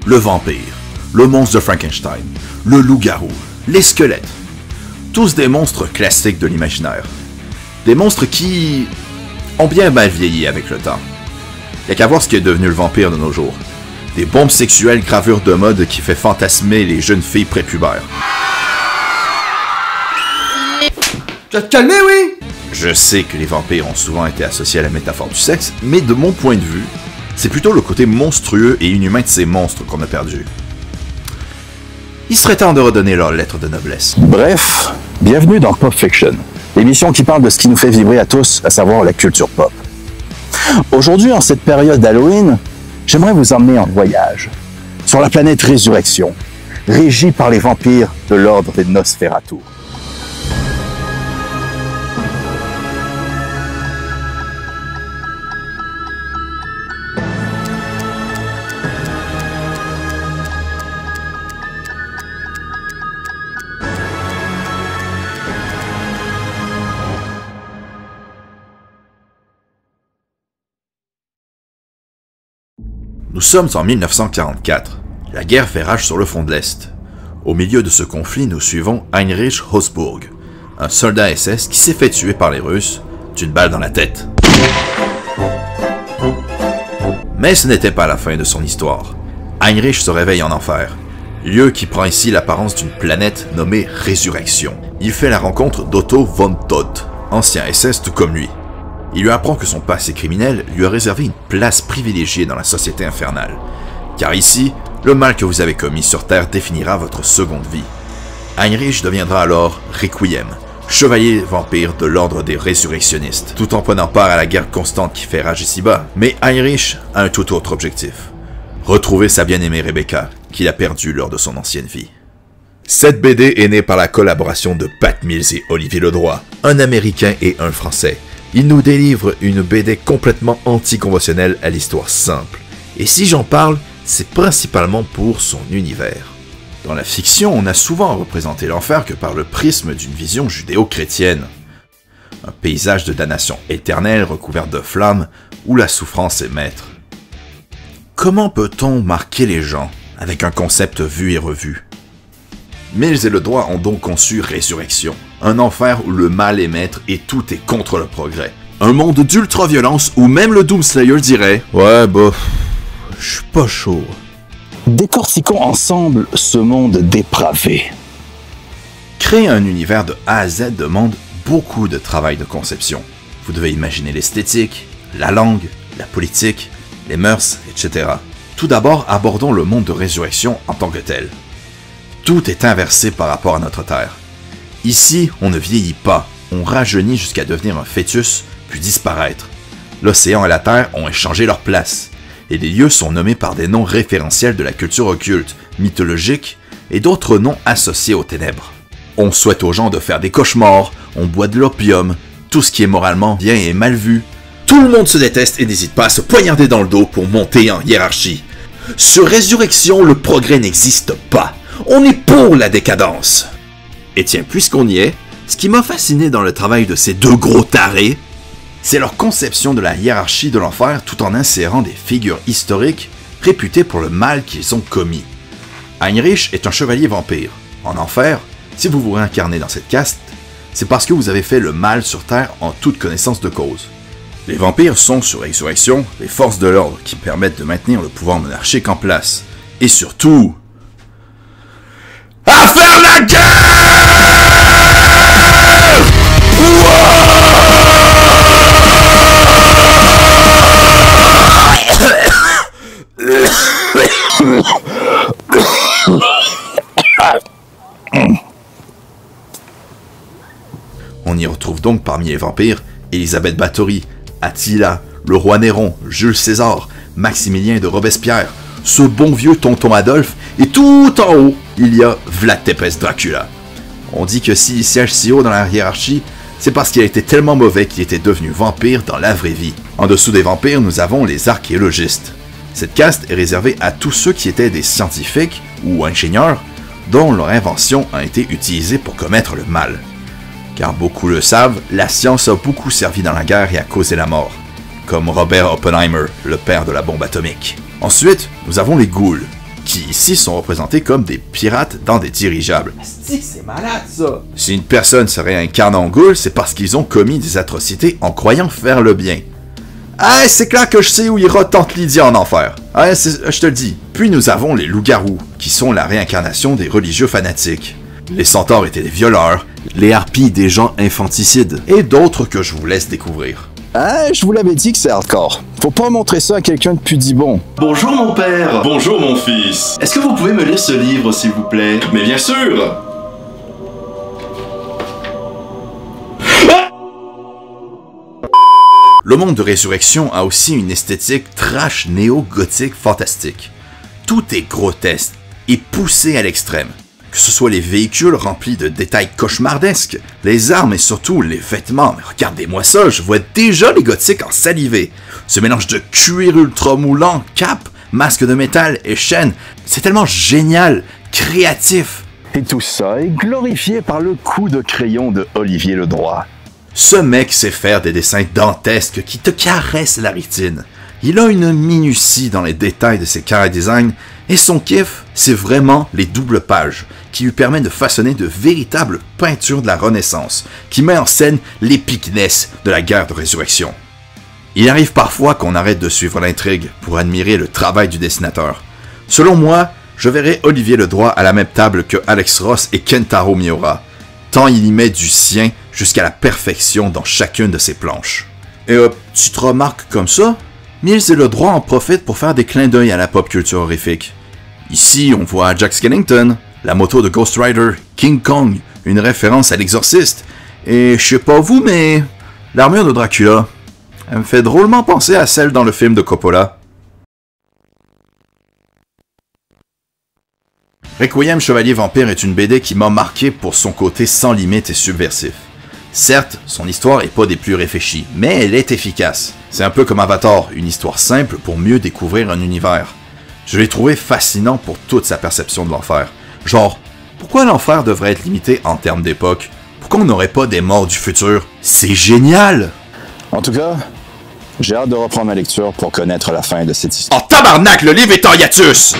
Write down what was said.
le vampire, le monstre de Frankenstein, le loup-garou, les squelettes. Tous des monstres classiques de l'imaginaire. Des monstres qui ont bien mal vieilli avec le temps. Y'a qu'à voir ce qui est devenu le vampire de nos jours. Des bombes sexuelles gravures de mode qui fait fantasmer les jeunes filles prépubères. Tu vas te calmer, oui? Je sais que les vampires ont souvent été associés à la métaphore du sexe, mais de mon point de vue, c'est plutôt le côté monstrueux et inhumain de ces monstres qu'on a perdu. Il serait temps de redonner leur lettre de noblesse. Bref, bienvenue dans Pop Fiction, l'émission qui parle de ce qui nous fait vibrer à tous, à savoir la culture pop. Aujourd'hui, en cette période d'Halloween, j'aimerais vous emmener en voyage sur la planète Résurrection, régie par les vampires de l'ordre des Nosferatu. Nous sommes en 1944. La guerre fait rage sur le front de l'Est. Au milieu de ce conflit, nous suivons Heinrich Hausburg, un soldat SS qui s'est fait tuer par les Russes d'une balle dans la tête. Mais ce n'était pas la fin de son histoire. Heinrich se réveille en enfer, lieu qui prend ici l'apparence d'une planète nommée Résurrection. Il fait la rencontre d'Otto von Todt, ancien SS tout comme lui. Il lui apprend que son passé criminel lui a réservé une place privilégiée dans la société infernale. Car ici, le mal que vous avez commis sur Terre définira votre seconde vie. Heinrich deviendra alors Requiem, chevalier vampire de l'ordre des résurrectionnistes, tout en prenant part à la guerre constante qui fait rage ici-bas. Mais Heinrich a un tout autre objectif. Retrouver sa bien-aimée Rebecca, qu'il a perdue lors de son ancienne vie. Cette BD est née par la collaboration de Pat Mills et Olivier Ledroit, un Américain et un Français. Il nous délivre une BD complètement anticonventionnelle à l'histoire simple. Et si j'en parle, c'est principalement pour son univers. Dans la fiction, on a souvent représenté l'enfer que par le prisme d'une vision judéo-chrétienne. Un paysage de damnation éternelle recouvert de flammes où la souffrance est maître. Comment peut-on marquer les gens avec un concept vu et revu? Mills et Ledroit ont donc conçu Résurrection, un enfer où le mal est maître et tout est contre le progrès. Un monde d'ultra-violence où même le Doomslayer dirait « Ouais, bof, je suis pas chaud. » Décortiquons ensemble ce monde dépravé. Créer un univers de A à Z demande beaucoup de travail de conception. Vous devez imaginer l'esthétique, la langue, la politique, les mœurs, etc. Tout d'abord, abordons le monde de Résurrection en tant que tel. Tout est inversé par rapport à notre Terre. Ici, on ne vieillit pas, on rajeunit jusqu'à devenir un fœtus, puis disparaître. L'océan et la Terre ont échangé leur place, et les lieux sont nommés par des noms référentiels de la culture occulte, mythologique, et d'autres noms associés aux ténèbres. On souhaite aux gens de faire des cauchemars, on boit de l'opium, tout ce qui est moralement bien et mal vu. Tout le monde se déteste et n'hésite pas à se poignarder dans le dos pour monter en hiérarchie. Sur Résurrection, le progrès n'existe pas. On est pour la décadence. Et tiens, puisqu'on y est, ce qui m'a fasciné dans le travail de ces deux gros tarés, c'est leur conception de la hiérarchie de l'enfer tout en insérant des figures historiques réputées pour le mal qu'ils ont commis. Heinrich est un chevalier vampire. En enfer, si vous vous réincarnez dans cette caste, c'est parce que vous avez fait le mal sur Terre en toute connaissance de cause. Les vampires sont, sur Résurrection, les forces de l'ordre qui permettent de maintenir le pouvoir monarchique en place. Et surtout... à faire la guerre! On y retrouve donc parmi les vampires Elisabeth Bathory, Attila, le roi Néron, Jules César, Maximilien de Robespierre, ce bon vieux tonton Adolphe, et tout en haut, il y a Vlad Tepes Dracula. On dit que s'il siège si haut dans la hiérarchie, c'est parce qu'il a été tellement mauvais qu'il était devenu vampire dans la vraie vie. En dessous des vampires, nous avons les archéologistes. Cette caste est réservée à tous ceux qui étaient des scientifiques ou ingénieurs dont leur invention a été utilisée pour commettre le mal. Car beaucoup le savent, la science a beaucoup servi dans la guerre et a causé la mort, comme Robert Oppenheimer, le père de la bombe atomique. Ensuite, nous avons les ghouls. qui ici sont représentés comme des pirates dans des dirigeables. C'est malade ça! Si une personne se réincarne en Ghoul, c'est parce qu'ils ont commis des atrocités en croyant faire le bien. Ah, c'est clair que je sais où ira Tante Lydia en enfer. Ah, je te le dis. Puis nous avons les loups-garous, qui sont la réincarnation des religieux fanatiques. Les centaures étaient des violeurs, les harpies des gens infanticides, et d'autres que je vous laisse découvrir. Ah, je vous l'avais dit que c'est hardcore. Faut pas montrer ça à quelqu'un de pudibond. Bonjour mon père. Bonjour mon fils. Est-ce que vous pouvez me lire ce livre s'il vous plaît? Mais bien sûr. Le monde de Résurrection a aussi une esthétique trash néo-gothique fantastique. Tout est grotesque et poussé à l'extrême. Que ce soit les véhicules remplis de détails cauchemardesques, les armes et surtout les vêtements. Mais regardez-moi ça, je vois déjà les gothiques en saliver. Ce mélange de cuir ultra moulant, cap, masque de métal et chaînes, c'est tellement génial, créatif. Et tout ça est glorifié par le coup de crayon de Olivier Ledroit. Ce mec sait faire des dessins dantesques qui te caressent la rétine. Il a une minutie dans les détails de ses chara-design et son kiff, c'est vraiment les doubles pages qui lui permettent de façonner de véritables peintures de la Renaissance qui met en scène l'épicness de la guerre de résurrection. Il arrive parfois qu'on arrête de suivre l'intrigue pour admirer le travail du dessinateur. Selon moi, je verrais Olivier Ledroit à la même table que Alex Ross et Kentaro Miura, tant il y met du sien jusqu'à la perfection dans chacune de ses planches. Et petite remarque comme ça, Mills et Ledroit en profitent pour faire des clins d'œil à la pop culture horrifique. Ici, on voit Jack Skellington, la moto de Ghost Rider, King Kong, une référence à l'exorciste, et je sais pas vous, mais l'armure de Dracula, elle me fait drôlement penser à celle dans le film de Coppola. Requiem Chevalier Vampire est une BD qui m'a marqué pour son côté sans limite et subversif. Certes, son histoire est pas des plus réfléchies, mais elle est efficace. C'est un peu comme Avatar, une histoire simple pour mieux découvrir un univers. Je l'ai trouvé fascinant pour toute sa perception de l'enfer. Genre, pourquoi l'enfer devrait être limité en termes d'époque? Pourquoi on n'aurait pas des morts du futur? C'est génial! En tout cas, j'ai hâte de reprendre ma lecture pour connaître la fin de cette histoire. En tabarnak, le livre est en hiatus!